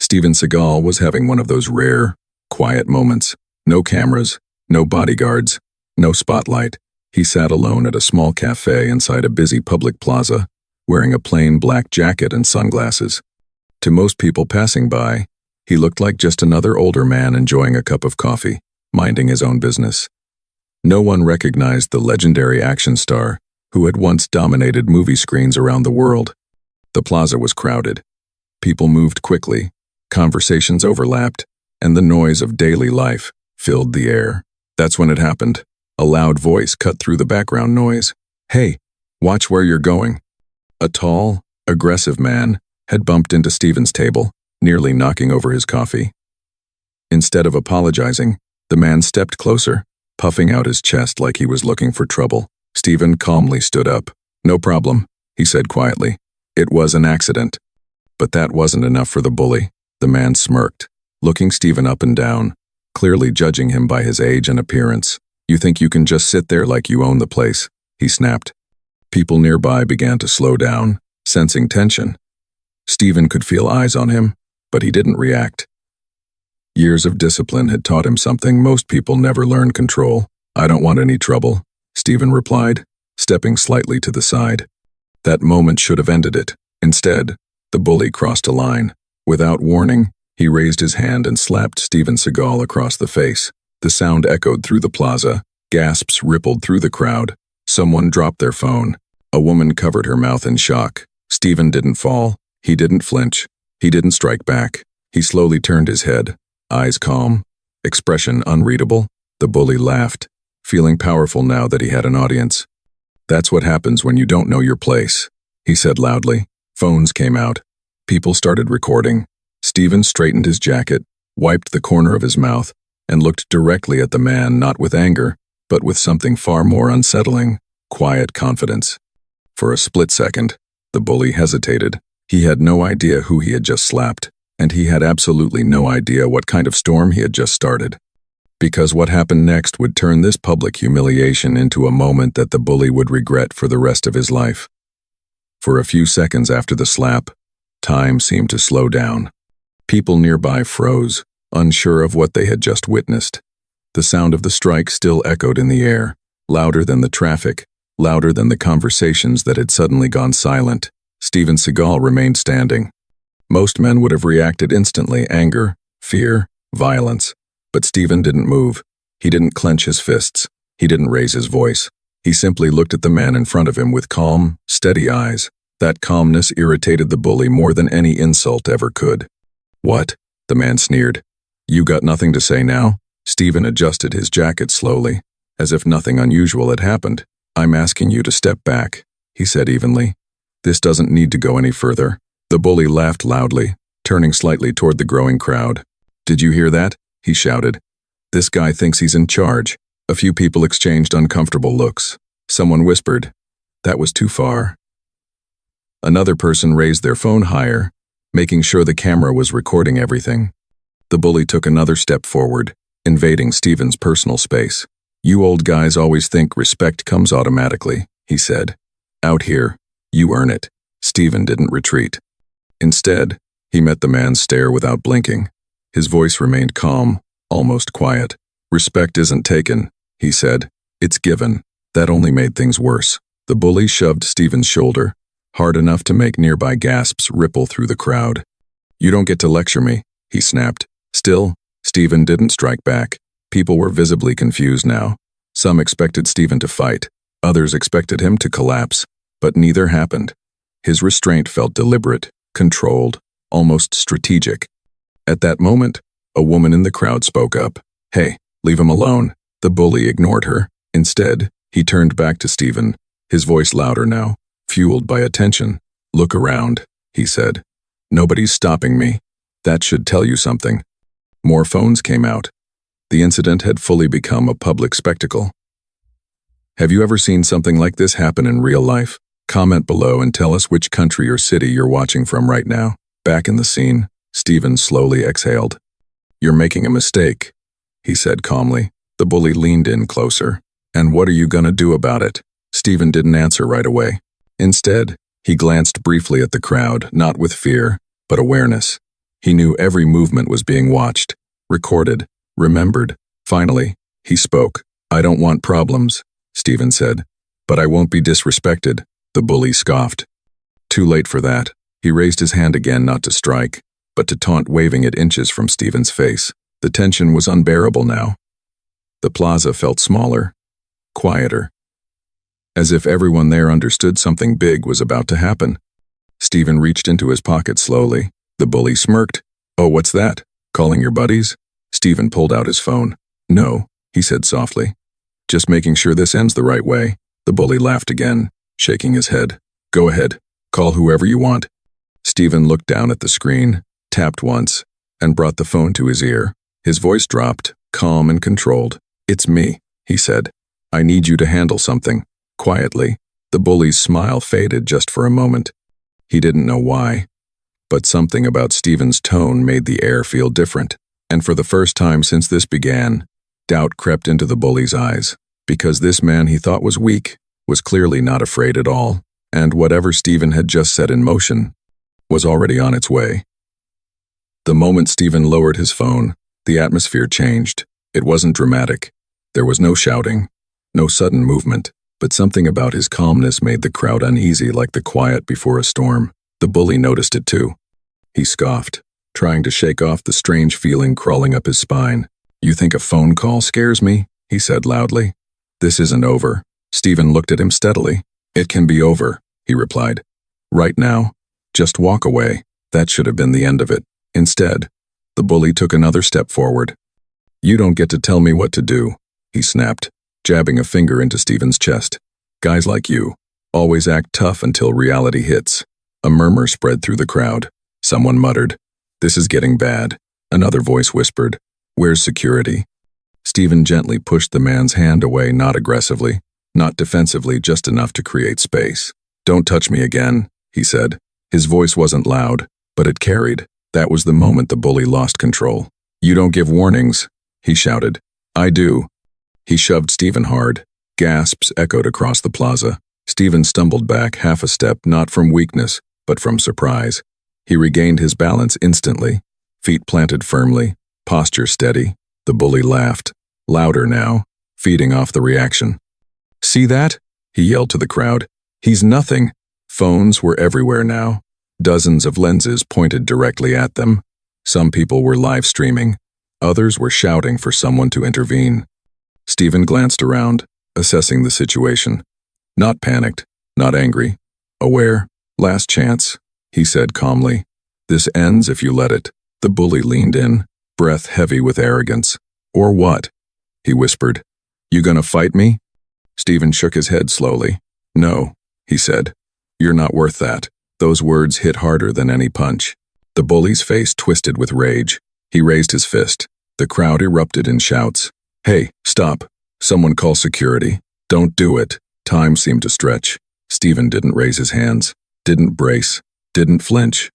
Steven Seagal was having one of those rare, quiet moments. No cameras, no bodyguards, no spotlight. He sat alone at a small cafe inside a busy public plaza, wearing a plain black jacket and sunglasses. To most people passing by, he looked like just another older man enjoying a cup of coffee, minding his own business. No one recognized the legendary action star who had once dominated movie screens around the world. The plaza was crowded. People moved quickly, conversations overlapped, and the noise of daily life filled the air. That's when it happened. A loud voice cut through the background noise. "Hey, watch where you're going." A tall, aggressive man had bumped into Steven's table, nearly knocking over his coffee. Instead of apologizing, the man stepped closer, puffing out his chest like he was looking for trouble. Steven calmly stood up. "No problem," he said quietly. "It was an accident." But that wasn't enough for the bully. The man smirked, looking Steven up and down, clearly judging him by his age and appearance. "You think you can just sit there like you own the place?" he snapped. People nearby began to slow down, sensing tension. Steven could feel eyes on him, but he didn't react. Years of discipline had taught him something most people never learn: control. "I don't want any trouble," Steven replied, stepping slightly to the side. That moment should have ended it. Instead, the bully crossed a line. Without warning, he raised his hand and slapped Steven Seagal across the face. The sound echoed through the plaza. Gasps rippled through the crowd. Someone dropped their phone. A woman covered her mouth in shock. Steven didn't fall. He didn't flinch. He didn't strike back. He slowly turned his head, eyes calm, expression unreadable. The bully laughed, feeling powerful now that he had an audience. "That's what happens when you don't know your place," he said loudly. Phones came out. People started recording. Steven straightened his jacket, wiped the corner of his mouth, and looked directly at the man, not with anger, but with something far more unsettling: quiet confidence. For a split second, the bully hesitated. He had no idea who he had just slapped, and he had absolutely no idea what kind of storm he had just started. Because what happened next would turn this public humiliation into a moment that the bully would regret for the rest of his life. For a few seconds after the slap, time seemed to slow down. People nearby froze, unsure of what they had just witnessed. The sound of the strike still echoed in the air, louder than the traffic, louder than the conversations that had suddenly gone silent. Steven Seagal remained standing. Most men would have reacted instantly: anger, fear, violence. But Steven didn't move. He didn't clench his fists. He didn't raise his voice. He simply looked at the man in front of him with calm, steady eyes. That calmness irritated the bully more than any insult ever could. "What?" the man sneered. "You got nothing to say now?" Steven adjusted his jacket slowly, as if nothing unusual had happened. "I'm asking you to step back," he said evenly. "This doesn't need to go any further." The bully laughed loudly, turning slightly toward the growing crowd. "Did you hear that?" he shouted. "This guy thinks he's in charge." A few people exchanged uncomfortable looks. Someone whispered, "That was too far." Another person raised their phone higher, making sure the camera was recording everything. The bully took another step forward, invading Steven's personal space. "You old guys always think respect comes automatically," he said. "Out here, you earn it." Steven didn't retreat. Instead, he met the man's stare without blinking. His voice remained calm, almost quiet. "Respect isn't taken," he said. "It's given." That only made things worse. The bully shoved Steven's shoulder, hard enough to make nearby gasps ripple through the crowd. "You don't get to lecture me," he snapped. Still, Steven didn't strike back. People were visibly confused now. Some expected Steven to fight. Others expected him to collapse. But neither happened. His restraint felt deliberate, controlled, almost strategic. At that moment, a woman in the crowd spoke up. "Hey, leave him alone." The bully ignored her. Instead, he turned back to Steven, his voice louder now, fueled by attention. "Look around," he said. "Nobody's stopping me. That should tell you something." More phones came out. The incident had fully become a public spectacle. Have you ever seen something like this happen in real life? Comment below and tell us which country or city you're watching from right now. Back in the scene, Steven slowly exhaled. "You're making a mistake," he said calmly. The bully leaned in closer. "And what are you gonna do about it?" Steven didn't answer right away. Instead, he glanced briefly at the crowd, not with fear, but awareness. He knew every movement was being watched, recorded, remembered. Finally, he spoke. "I don't want problems," Steven said. "But I won't be disrespected," the bully scoffed. Too late for that. He raised his hand again, not to strike, but to taunt, waving it inches from Steven's face. The tension was unbearable now. The plaza felt smaller, quieter, as if everyone there understood something big was about to happen. Steven reached into his pocket slowly. The bully smirked. "Oh, what's that? Calling your buddies?" Steven pulled out his phone. "No," he said softly. "Just making sure this ends the right way." The bully laughed again, shaking his head. "Go ahead. Call whoever you want." Steven looked down at the screen, tapped once, and brought the phone to his ear. His voice dropped, calm and controlled. "It's me," he said. "I need you to handle something." Quietly, the bully's smile faded just for a moment. He didn't know why, but something about Steven's tone made the air feel different. And for the first time since this began, doubt crept into the bully's eyes, because this man he thought was weak was clearly not afraid at all, and whatever Steven had just set in motion was already on its way. The moment Steven lowered his phone, the atmosphere changed. It wasn't dramatic. There was no shouting, no sudden movement, but something about his calmness made the crowd uneasy, like the quiet before a storm. The bully noticed it too. He scoffed, trying to shake off the strange feeling crawling up his spine. "You think a phone call scares me?" he said loudly. "This isn't over." Steven looked at him steadily. "It can be over," he replied. "Right now. Just walk away." That should have been the end of it. Instead, the bully took another step forward. "You don't get to tell me what to do," he snapped, jabbing a finger into Steven's chest. "Guys like you always act tough until reality hits." A murmur spread through the crowd. Someone muttered, "This is getting bad." Another voice whispered, "Where's security?" Steven gently pushed the man's hand away, not aggressively, not defensively, just enough to create space. "Don't touch me again," he said. His voice wasn't loud, but it carried. That was the moment the bully lost control. "You don't give warnings," he shouted. "I do." He shoved Steven hard. Gasps echoed across the plaza. Steven stumbled back half a step, not from weakness, but from surprise. He regained his balance instantly, feet planted firmly, posture steady. The bully laughed, louder now, feeding off the reaction. "See that?" he yelled to the crowd. "He's nothing." Phones were everywhere now. Dozens of lenses pointed directly at them. Some people were live streaming. Others were shouting for someone to intervene. Steven glanced around, assessing the situation. Not panicked, not angry. Aware. "Last chance," he said calmly. "This ends if you let it." The bully leaned in, breath heavy with arrogance. "Or what?" he whispered. "You gonna fight me?" Steven shook his head slowly. "No," he said. "You're not worth that." Those words hit harder than any punch. The bully's face twisted with rage. He raised his fist. The crowd erupted in shouts. "Hey, stop. Someone call security. Don't do it." Time seemed to stretch. Steven didn't raise his hands, didn't brace, didn't flinch.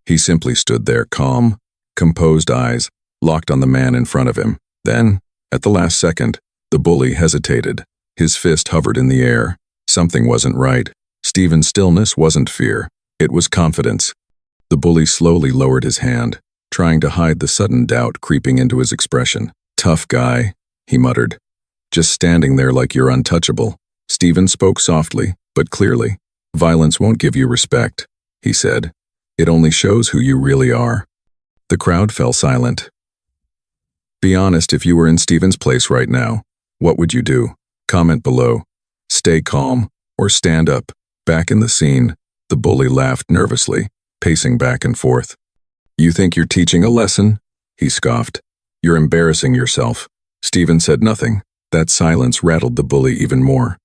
He simply stood there, calm, composed eyes locked on the man in front of him. Then, at the last second, the bully hesitated. His fist hovered in the air. Something wasn't right. Steven's stillness wasn't fear. It was confidence. The bully slowly lowered his hand, trying to hide the sudden doubt creeping into his expression. "Tough guy," he muttered. "Just standing there like you're untouchable." Steven spoke softly, but clearly. "Violence won't give you respect," he said. "It only shows who you really are." The crowd fell silent. Be honest, if you were in Steven's place right now, what would you do? Comment below. Stay calm, or stand up. Back in the scene, the bully laughed nervously, pacing back and forth. "You think you're teaching a lesson?" he scoffed. "You're embarrassing yourself." Steven said nothing. That silence rattled the bully even more.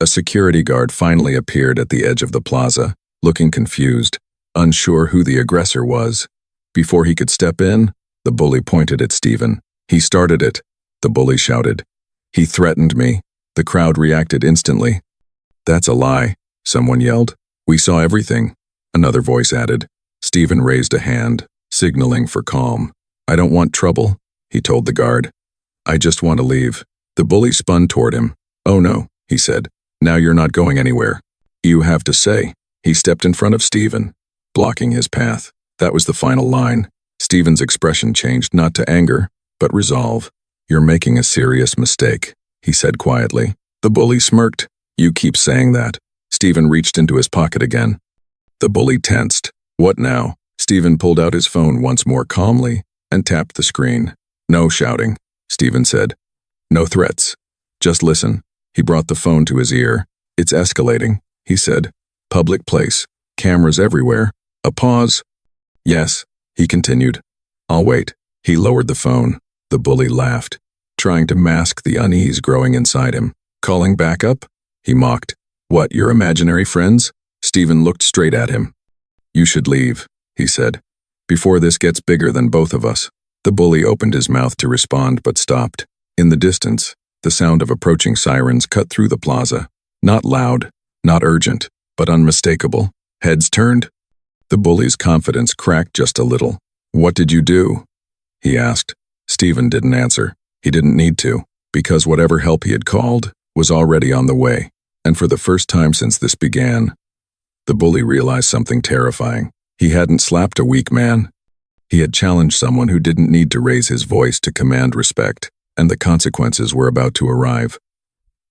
A security guard finally appeared at the edge of the plaza, looking confused, unsure who the aggressor was. Before he could step in, the bully pointed at Steven. "He started it," the bully shouted. "He threatened me." The crowd reacted instantly. "That's a lie," someone yelled. "We saw everything," another voice added. Steven raised a hand, signaling for calm. "I don't want trouble," he told the guard. "I just want to leave." The bully spun toward him. "Oh no," he said. "Now you're not going anywhere." "You have to say." He stepped in front of Steven, blocking his path. That was the final line. Steven's expression changed not to anger, but resolve. "You're making a serious mistake," he said quietly. The bully smirked. "You keep saying that." Steven reached into his pocket again. The bully tensed. "What now?" Steven pulled out his phone once more calmly and tapped the screen. "No shouting," Steven said. "No threats. Just listen." He brought the phone to his ear. "It's escalating," he said. "Public place. Cameras everywhere." A pause. "Yes," he continued. "I'll wait." He lowered the phone. The bully laughed, trying to mask the unease growing inside him. "Calling backup?" he mocked. "What, your imaginary friends?" Steven looked straight at him. "You should leave," he said, "before this gets bigger than both of us." The bully opened his mouth to respond but stopped. In the distance, the sound of approaching sirens cut through the plaza. Not loud, not urgent, but unmistakable. Heads turned. The bully's confidence cracked just a little. "What did you do?" he asked. Steven didn't answer. He didn't need to, because whatever help he had called was already on the way. And for the first time since this began, the bully realized something terrifying. He hadn't slapped a weak man. He had challenged someone who didn't need to raise his voice to command respect, and the consequences were about to arrive.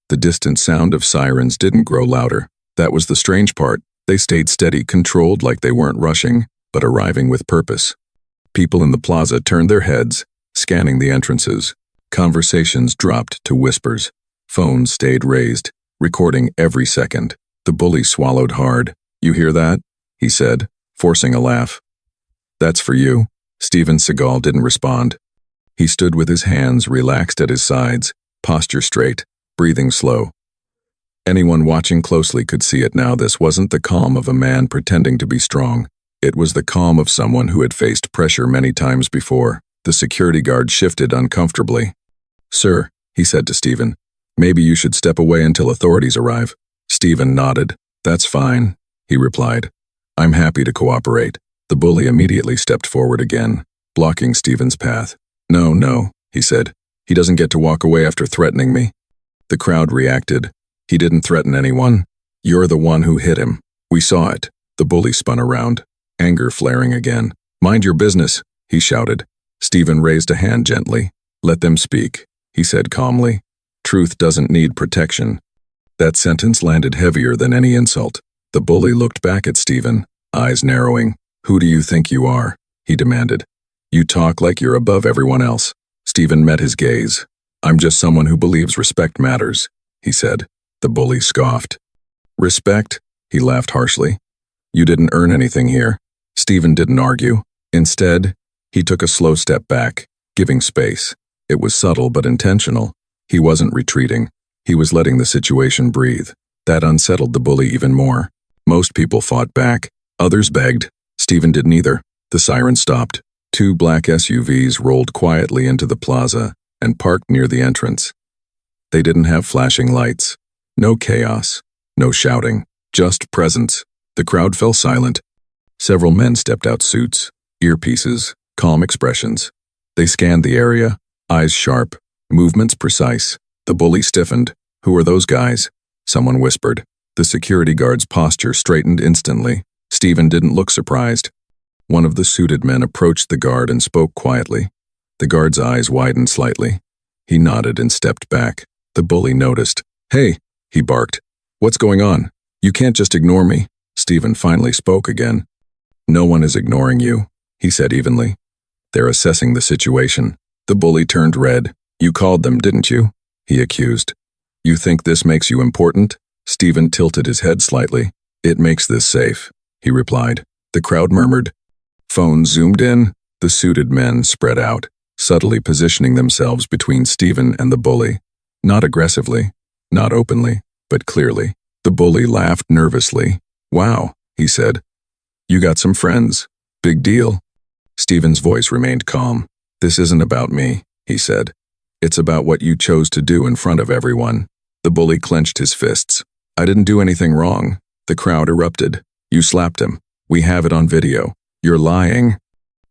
The distant sound of sirens didn't grow louder. That was the strange part. They stayed steady, controlled, like they weren't rushing, but arriving with purpose. People in the plaza turned their heads, scanning the entrances. Conversations dropped to whispers. Phones stayed raised, recording every second. The bully swallowed hard. "You hear that?" he said, forcing a laugh. "That's for you." Steven Seagal didn't respond. He stood with his hands relaxed at his sides, posture straight, breathing slow. Anyone watching closely could see it now. This wasn't the calm of a man pretending to be strong. It was the calm of someone who had faced pressure many times before. The security guard shifted uncomfortably. "Sir," he said to Steven, "maybe you should step away until authorities arrive." Steven nodded. "That's fine," he replied. "I'm happy to cooperate." The bully immediately stepped forward again, blocking Steven's path. No, he said. "He doesn't get to walk away after threatening me." The crowd reacted. "He didn't threaten anyone. You're the one who hit him. We saw it." The bully spun around, anger flaring again. "Mind your business," he shouted. Steven raised a hand gently. "Let them speak," he said calmly. "Truth doesn't need protection." That sentence landed heavier than any insult. The bully looked back at Steven, eyes narrowing. "Who do you think you are?" he demanded. "You talk like you're above everyone else." Steven met his gaze. "I'm just someone who believes respect matters," he said. The bully scoffed. "Respect?" He laughed harshly. "You didn't earn anything here." Steven didn't argue. Instead, he took a slow step back, giving space. It was subtle but intentional. He wasn't retreating. He was letting the situation breathe. That unsettled the bully even more. Most people fought back. Others begged. Steven did neither. The siren stopped. 2 black SUVs rolled quietly into the plaza and parked near the entrance. They didn't have flashing lights. No chaos. No shouting. Just presence. The crowd fell silent. Several men stepped out, suits, earpieces, calm expressions. They scanned the area, eyes sharp, movements precise. The bully stiffened. "Who are those guys?" someone whispered. The security guard's posture straightened instantly. Steven didn't look surprised. One of the suited men approached the guard and spoke quietly. The guard's eyes widened slightly. He nodded and stepped back. The bully noticed. "Hey," he barked. "What's going on? You can't just ignore me." Steven finally spoke again. "No one is ignoring you," he said evenly. "They're assessing the situation." The bully turned red. "You called them, didn't you?" he accused. "You think this makes you important?" Steven tilted his head slightly. "It makes this safe," he replied. The crowd murmured. Phones zoomed in. The suited men spread out, subtly positioning themselves between Steven and the bully. Not aggressively, not openly, but clearly. The bully laughed nervously. "Wow," he said. "You got some friends. Big deal." Steven's voice remained calm. "This isn't about me," he said. "It's about what you chose to do in front of everyone." The bully clenched his fists. "I didn't do anything wrong." The crowd erupted. "You slapped him. We have it on video. You're lying."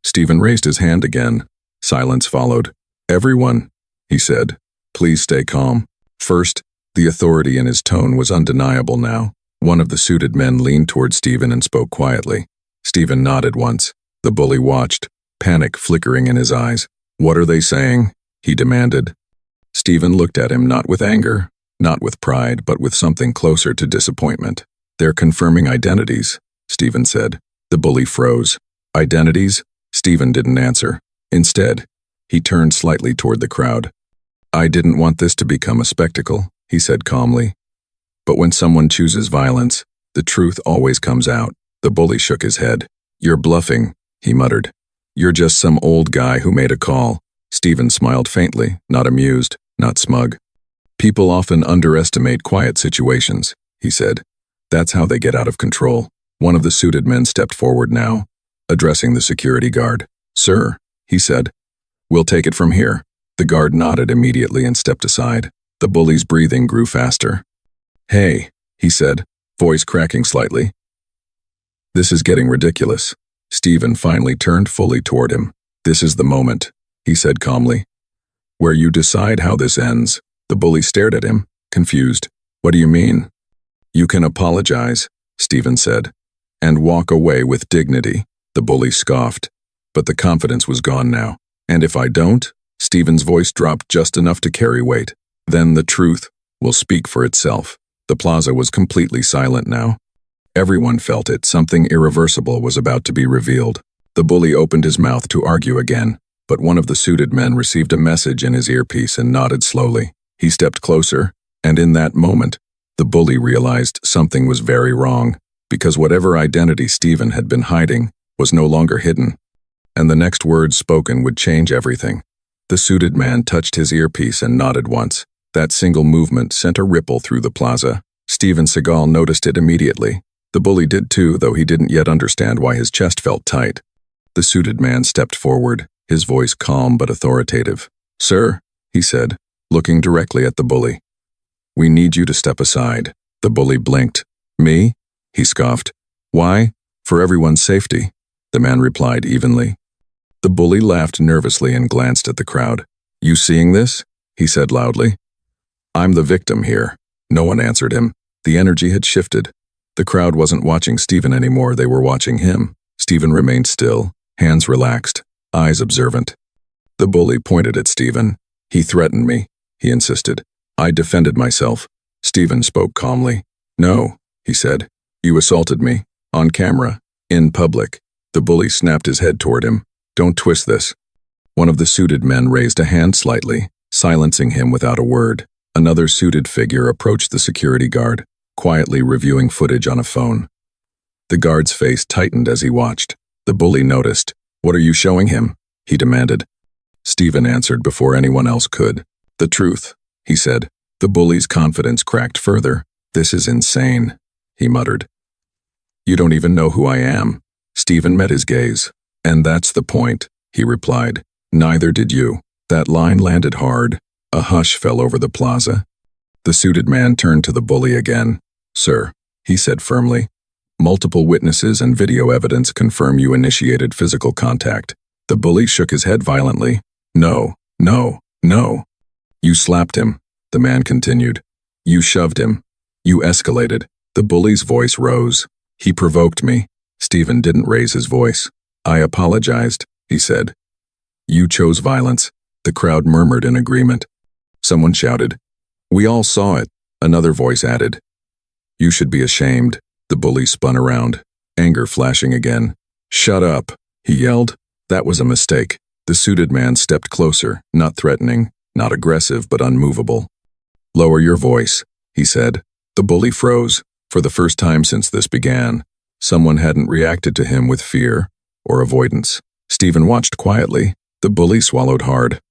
Steven raised his hand again. Silence followed. "Everyone," he said, "please stay calm." First, the authority in his tone was undeniable now. One of the suited men leaned toward Steven and spoke quietly. Steven nodded once. The bully watched. panic flickering in his eyes. "What are they saying?" he demanded. Steven looked at him not with anger, not with pride, but with something closer to disappointment. "They're confirming identities," Steven said. The bully froze. "Identities?" Steven didn't answer. Instead, he turned slightly toward the crowd. "I didn't want this to become a spectacle," he said calmly. "But when someone chooses violence, the truth always comes out." The bully shook his head. "You're bluffing," he muttered. "You're just some old guy who made a call." Steven smiled faintly, not amused, not smug. "People often underestimate quiet situations," he said. "That's how they get out of control." One of the suited men stepped forward now, addressing the security guard. "Sir," he said, "we'll take it from here." The guard nodded immediately and stepped aside. The bully's breathing grew faster. "Hey," he said, voice cracking slightly. "This is getting ridiculous." Steven finally turned fully toward him. "This is the moment," he said calmly, "where you decide how this ends." The bully stared at him, confused. "What do you mean?" "You can apologize," Steven said, "and walk away with dignity." The bully scoffed, but the confidence was gone now. "And if I don't?" Steven's voice dropped just enough to carry weight. "Then the truth will speak for itself." The plaza was completely silent now. Everyone felt it. Something irreversible was about to be revealed. The bully opened his mouth to argue again, but one of the suited men received a message in his earpiece and nodded slowly. He stepped closer, and in that moment, the bully realized something was very wrong, because whatever identity Steven had been hiding was no longer hidden, and the next words spoken would change everything. The suited man touched his earpiece and nodded once. That single movement sent a ripple through the plaza. Steven Seagal noticed it immediately. The bully did too, though he didn't yet understand why his chest felt tight. The suited man stepped forward, his voice calm but authoritative. "Sir," he said, looking directly at the bully, "we need you to step aside." The bully blinked. "Me?" he scoffed. "Why?" "For everyone's safety," the man replied evenly. The bully laughed nervously and glanced at the crowd. "You seeing this?" he said loudly. "I'm the victim here." No one answered him. The energy had shifted. The crowd wasn't watching Steven anymore, they were watching him. Steven remained still, hands relaxed, eyes observant. The bully pointed at Steven. "He threatened me," he insisted. "I defended myself." Steven spoke calmly. "No," he said. "You assaulted me. On camera. In public." The bully snapped his head toward him. "Don't twist this." One of the suited men raised a hand slightly, silencing him without a word. Another suited figure approached the security guard, quietly reviewing footage on a phone. The guard's face tightened as he watched. The bully noticed. "What are you showing him?" he demanded. Steven answered before anyone else could. "The truth," he said. The bully's confidence cracked further. "This is insane," he muttered. "You don't even know who I am." Steven met his gaze. "And that's the point," he replied. "Neither did you." That line landed hard. A hush fell over the plaza. The suited man turned to the bully again. "Sir," he said firmly, "multiple witnesses and video evidence confirm you initiated physical contact." The bully shook his head violently. "No, no, no." "You slapped him," the man continued. "You shoved him. You escalated." The bully's voice rose. "He provoked me." Steven didn't raise his voice. "I apologized," he said. "You chose violence." The crowd murmured in agreement. Someone shouted, "We all saw it." Another voice added, "You should be ashamed." The bully spun around, anger flashing again. "Shut up," he yelled. "That was a mistake." The suited man stepped closer, not threatening, not aggressive, but unmovable. "Lower your voice," he said. The bully froze. For the first time since this began, someone hadn't reacted to him with fear or avoidance. Steven watched quietly. The bully swallowed hard.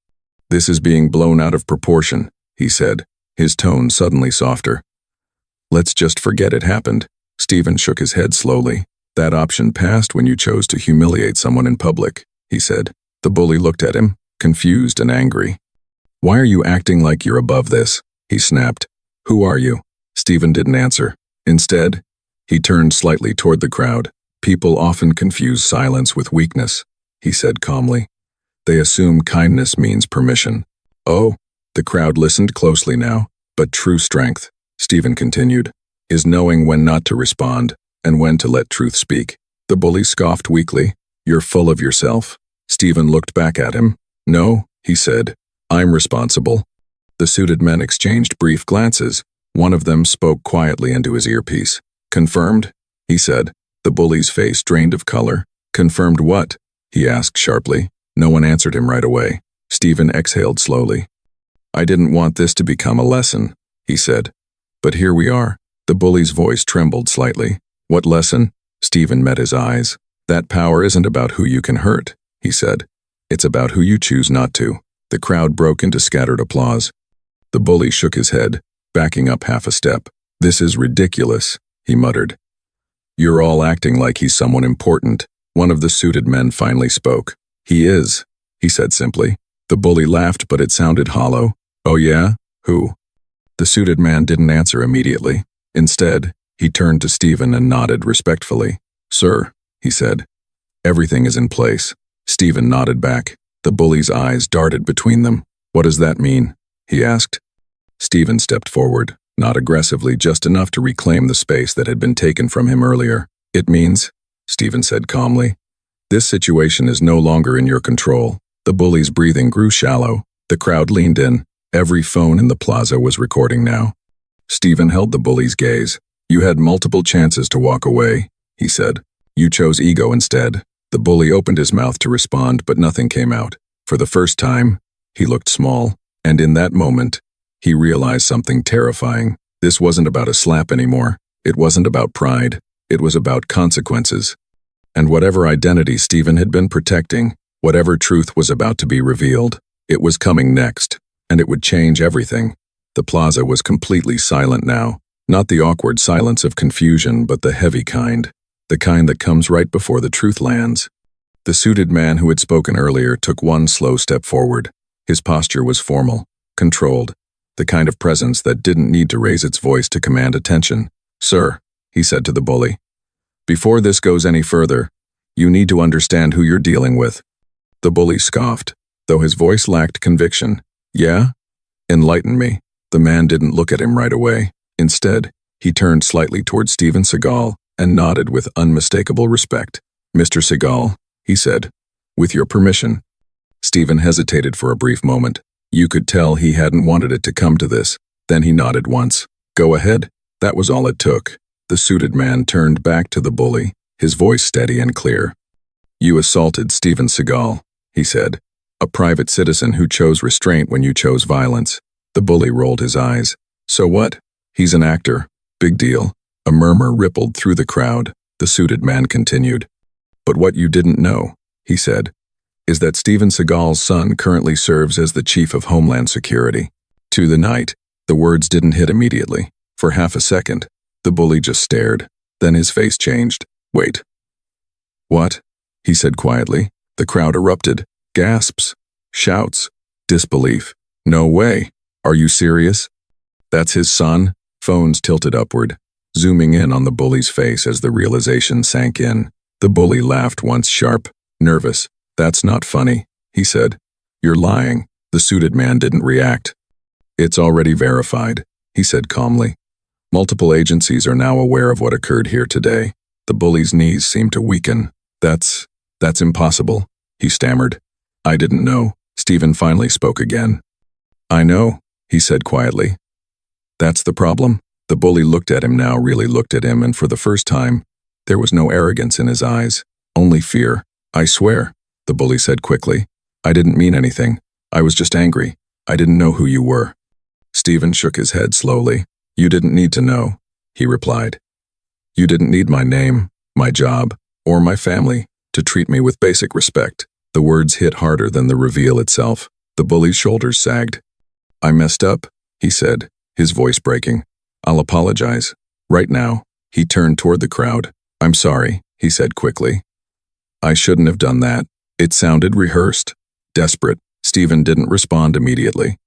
"This is being blown out of proportion," he said, his tone suddenly softer. "Let's just forget it happened." Steven shook his head slowly. "That option passed when you chose to humiliate someone in public," he said. The bully looked at him, confused and angry. "Why are you acting like you're above this?" he snapped. "Who are you?" Steven didn't answer. Instead, he turned slightly toward the crowd. "People often confuse silence with weakness," he said calmly. "They assume kindness means permission." "Oh," the crowd listened closely now. "But true strength," Steven continued, "is knowing when not to respond and when to let truth speak." The bully scoffed weakly. "You're full of yourself." Steven looked back at him. "No," he said. "I'm responsible." The suited men exchanged brief glances. One of them spoke quietly into his earpiece. "Confirmed?" he said. The bully's face drained of color. "Confirmed what?" he asked sharply. No one answered him right away. Steven exhaled slowly. "I didn't want this to become a lesson," he said. "But here we are." The bully's voice trembled slightly. "What lesson?" Steven met his eyes. "That power isn't about who you can hurt," he said. "It's about who you choose not to." The crowd broke into scattered applause. The bully shook his head, backing up half a step. "This is ridiculous," he muttered. "You're all acting like he's someone important." One of the suited men finally spoke. "He is," he said simply. The bully laughed, but it sounded hollow. "Oh yeah? Who?" The suited man didn't answer immediately. Instead, he turned to Steven and nodded respectfully. "Sir," he said, "everything is in place." Steven nodded back. The bully's eyes darted between them. "What does that mean?" he asked. Steven stepped forward, not aggressively, just enough to reclaim the space that had been taken from him earlier. "It means," Steven said calmly, "this situation is no longer in your control." The bully's breathing grew shallow. The crowd leaned in. Every phone in the plaza was recording now. Steven held the bully's gaze. "You had multiple chances to walk away," he said. "You chose ego instead." The bully opened his mouth to respond, but nothing came out. For the first time, he looked small, and in that moment, he realized something terrifying. This wasn't about a slap anymore. It wasn't about pride. It was about consequences. And whatever identity Steven had been protecting, whatever truth was about to be revealed, it was coming next, and it would change everything. The plaza was completely silent now, not the awkward silence of confusion, but the heavy kind, the kind that comes right before the truth lands. The suited man who had spoken earlier took one slow step forward. His posture was formal, controlled, the kind of presence that didn't need to raise its voice to command attention. "Sir," he said to the bully, "before this goes any further, you need to understand who you're dealing with." The bully scoffed, though his voice lacked conviction. "Yeah? Enlighten me." The man didn't look at him right away. Instead, he turned slightly toward Steven Seagal and nodded with unmistakable respect. "Mr. Seagal," he said, "with your permission." Steven hesitated for a brief moment. You could tell he hadn't wanted it to come to this. Then he nodded once. "Go ahead." That was all it took. The suited man turned back to the bully, his voice steady and clear. "You assaulted Steven Seagal," he said, "a private citizen who chose restraint when you chose violence." The bully rolled his eyes. "So what? He's an actor. Big deal." A murmur rippled through the crowd. The suited man continued. "But what you didn't know," he said, "is that Steven Seagal's son currently serves as the Chief of Homeland Security." To the night, the words didn't hit immediately. For half a second, the bully just stared. Then his face changed. "Wait. What?" he said quietly. The crowd erupted. Gasps, shouts, disbelief. "No way. Are you serious? That's his son?" Phones tilted upward, zooming in on the bully's face as the realization sank in. The bully laughed once, sharp, nervous. "That's not funny," he said. "You're lying." The suited man didn't react. "It's already verified," he said calmly. "Multiple agencies are now aware of what occurred here today." The bully's knees seemed to weaken. That's impossible," he stammered. "I didn't know." Steven finally spoke again. "I know," he said quietly. "That's the problem." The bully looked at him now, really looked at him, and for the first time, there was no arrogance in his eyes, only fear. "I swear," the bully said quickly. "I didn't mean anything. I was just angry. I didn't know who you were." Steven shook his head slowly. "You didn't need to know," he replied. "You didn't need my name, my job, or my family to treat me with basic respect." The words hit harder than the reveal itself. The bully's shoulders sagged. "I messed up," he said, his voice breaking. "I'll apologize. Right now." He turned toward the crowd. "I'm sorry," he said quickly. "I shouldn't have done that." It sounded rehearsed, desperate. Steven didn't respond immediately.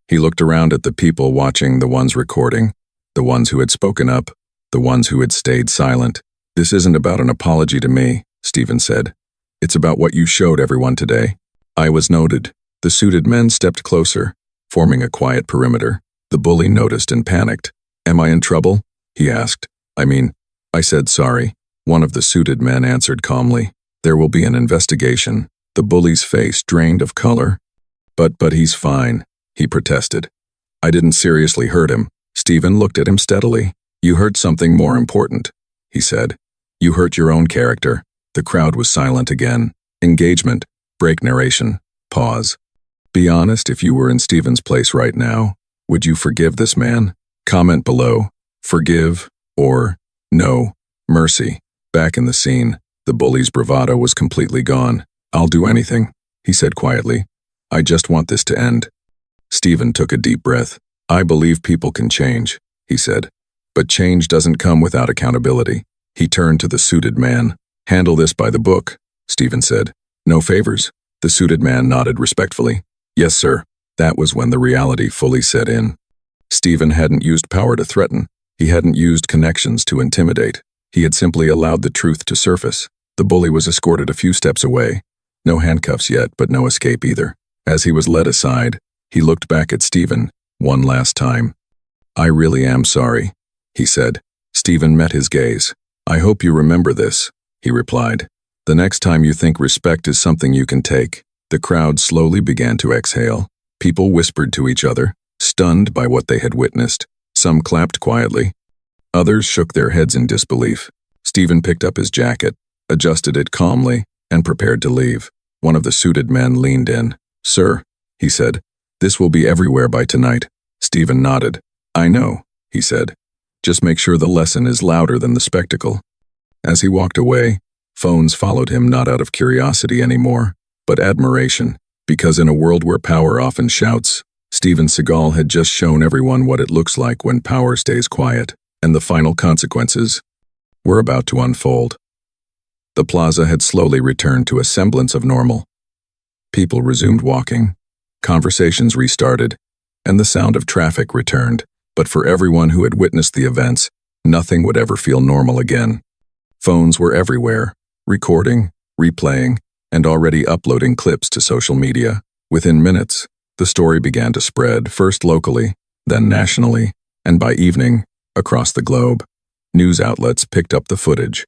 He looked around at the people watching, the ones recording, the ones who had spoken up, the ones who had stayed silent. "This isn't about an apology to me," Steven said. "It's about what you showed everyone today." I was noted. The suited men stepped closer, forming a quiet perimeter. The bully noticed and panicked. "Am I in trouble?" he asked. I said sorry." One of the suited men answered calmly. "There will be an investigation." The bully's face drained of color. But he's fine, he protested. I didn't seriously hurt him. Steven looked at him steadily. You hurt something more important, he said. You hurt your own character. The crowd was silent again. Engagement. Break narration. Pause. Be honest, if you were in Steven's place right now, would you forgive this man? Comment below. Forgive or no. Mercy. Back in the scene, the bully's bravado was completely gone. I'll do anything, he said quietly. I just want this to end. Steven took a deep breath. I believe people can change, he said. But change doesn't come without accountability. He turned to the suited man. Handle this by the book, Steven said. No favors. The suited man nodded respectfully. Yes, sir. That was when the reality fully set in. Steven hadn't used power to threaten. He hadn't used connections to intimidate. He had simply allowed the truth to surface. The bully was escorted a few steps away. No handcuffs yet, but no escape either. As he was led aside, he looked back at Steven one last time. I really am sorry, he said. Steven met his gaze. I hope you remember this, he replied. The next time you think respect is something you can take. The crowd slowly began to exhale. People whispered to each other, stunned by what they had witnessed. Some clapped quietly. Others shook their heads in disbelief. Steven picked up his jacket, adjusted it calmly, and prepared to leave. One of the suited men leaned in. Sir, he said, this will be everywhere by tonight. Steven nodded. I know, he said. Just make sure the lesson is louder than the spectacle. As he walked away, phones followed him not out of curiosity anymore, but admiration, because in a world where power often shouts, Steven Seagal had just shown everyone what it looks like when power stays quiet, and the final consequences were about to unfold. The plaza had slowly returned to a semblance of normal. People resumed walking, conversations restarted, and the sound of traffic returned, but for everyone who had witnessed the events, nothing would ever feel normal again. Phones were everywhere, recording, replaying, and already uploading clips to social media. Within minutes, the story began to spread, first locally, then nationally, and by evening, across the globe. News outlets picked up the footage.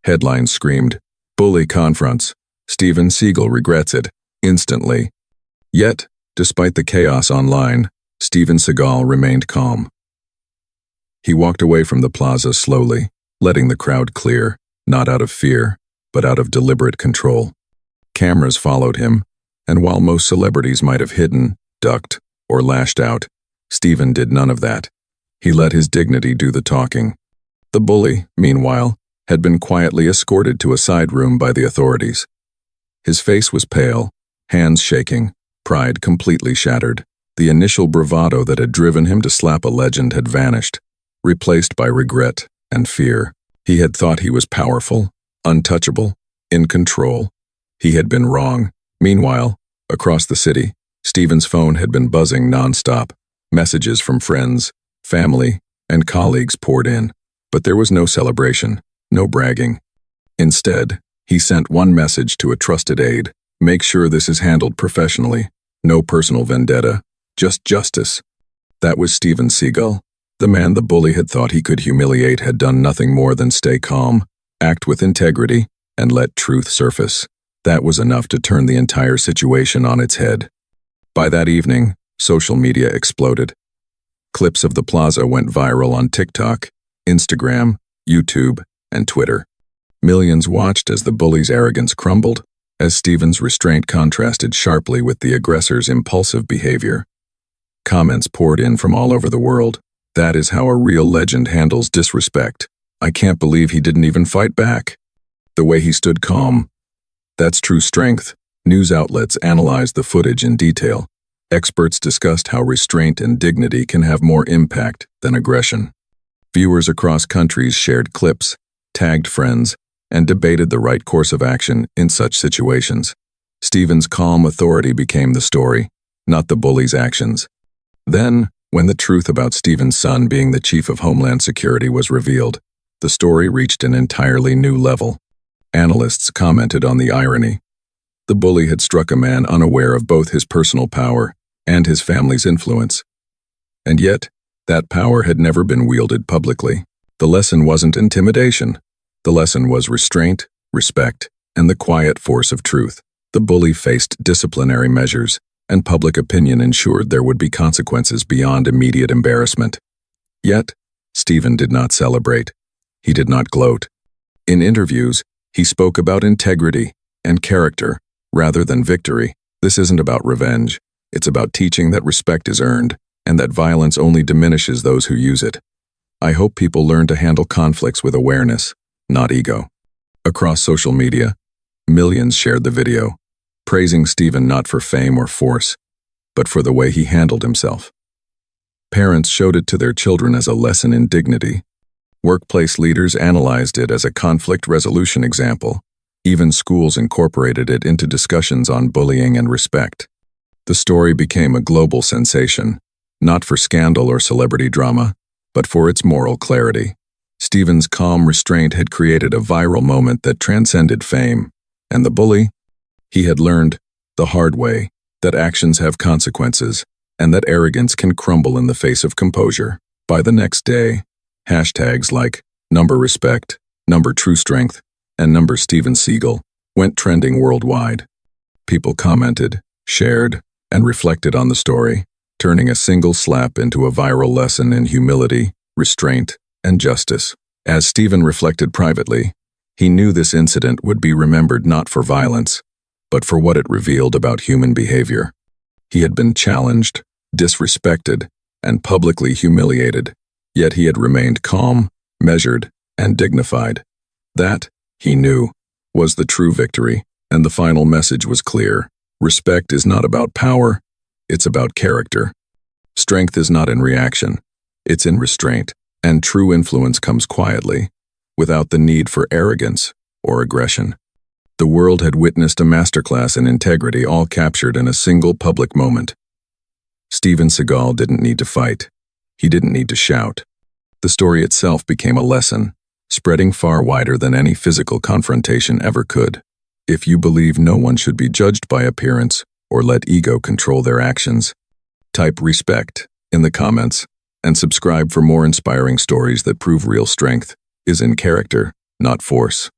Headlines screamed, "Bully confronts. Steven Seagal regrets it, instantly." Yet, despite the chaos online, Steven Seagal remained calm. He walked away from the plaza slowly, letting the crowd clear, not out of fear, but out of deliberate control. Cameras followed him, and while most celebrities might have hidden, ducked, or lashed out, Steven did none of that. He let his dignity do the talking. The bully, meanwhile, had been quietly escorted to a side room by the authorities. His face was pale, hands shaking, pride completely shattered. The initial bravado that had driven him to slap a legend had vanished, replaced by regret and fear. He had thought he was powerful, untouchable, in control. He had been wrong. Meanwhile, across the city, Steven's phone had been buzzing nonstop. Messages from friends, family, and colleagues poured in. But there was no celebration, no bragging. Instead, he sent one message to a trusted aide. Make sure this is handled professionally. No personal vendetta, just justice. That was Steven Seagal. The man the bully had thought he could humiliate had done nothing more than stay calm, act with integrity, and let truth surface. That was enough to turn the entire situation on its head. By that evening, social media exploded. Clips of the plaza went viral on TikTok, Instagram, YouTube, and Twitter. Millions watched as the bully's arrogance crumbled, as Steven's restraint contrasted sharply with the aggressor's impulsive behavior. Comments poured in from all over the world. That is how a real legend handles disrespect. I can't believe he didn't even fight back. The way he stood calm. That's true strength. News outlets analyzed the footage in detail. Experts discussed how restraint and dignity can have more impact than aggression. Viewers across countries shared clips, tagged friends, and debated the right course of action in such situations. Steven's calm authority became the story, not the bully's actions. Then, when the truth about Steven's son being the Chief of Homeland Security was revealed, the story reached an entirely new level. Analysts commented on the irony. The bully had struck a man unaware of both his personal power and his family's influence. And yet, that power had never been wielded publicly. The lesson wasn't intimidation. The lesson was restraint, respect, and the quiet force of truth. The bully faced disciplinary measures, and public opinion ensured there would be consequences beyond immediate embarrassment. Yet, Steven did not celebrate. He did not gloat. In interviews, he spoke about integrity and character rather than victory. This isn't about revenge. It's about teaching that respect is earned and that violence only diminishes those who use it. I hope people learn to handle conflicts with awareness, not ego. Across social media, millions shared the video, praising Steven not for fame or force, but for the way he handled himself. Parents showed it to their children as a lesson in dignity. Workplace leaders analyzed it as a conflict resolution example. Even schools incorporated it into discussions on bullying and respect. The story became a global sensation, not for scandal or celebrity drama, but for its moral clarity. Steven's calm restraint had created a viral moment that transcended fame, and the bully? He had learned, the hard way, that actions have consequences, and that arrogance can crumble in the face of composure. By the next day, hashtags like #respect, #truestrength, and #Steven Seagal went trending worldwide. People commented, shared, and reflected on the story, turning a single slap into a viral lesson in humility, restraint, and justice. As Steven reflected privately, he knew this incident would be remembered not for violence, but for what it revealed about human behavior. He had been challenged, disrespected, and publicly humiliated, yet he had remained calm, measured, and dignified. That, he knew, was the true victory, and the final message was clear. Respect is not about power, it's about character. Strength is not in reaction, it's in restraint, and true influence comes quietly, without the need for arrogance or aggression. The world had witnessed a masterclass in integrity, all captured in a single public moment. Steven Seagal didn't need to fight. He didn't need to shout. The story itself became a lesson, spreading far wider than any physical confrontation ever could. If you believe no one should be judged by appearance or let ego control their actions, type respect in the comments and subscribe for more inspiring stories that prove real strength is in character, not force.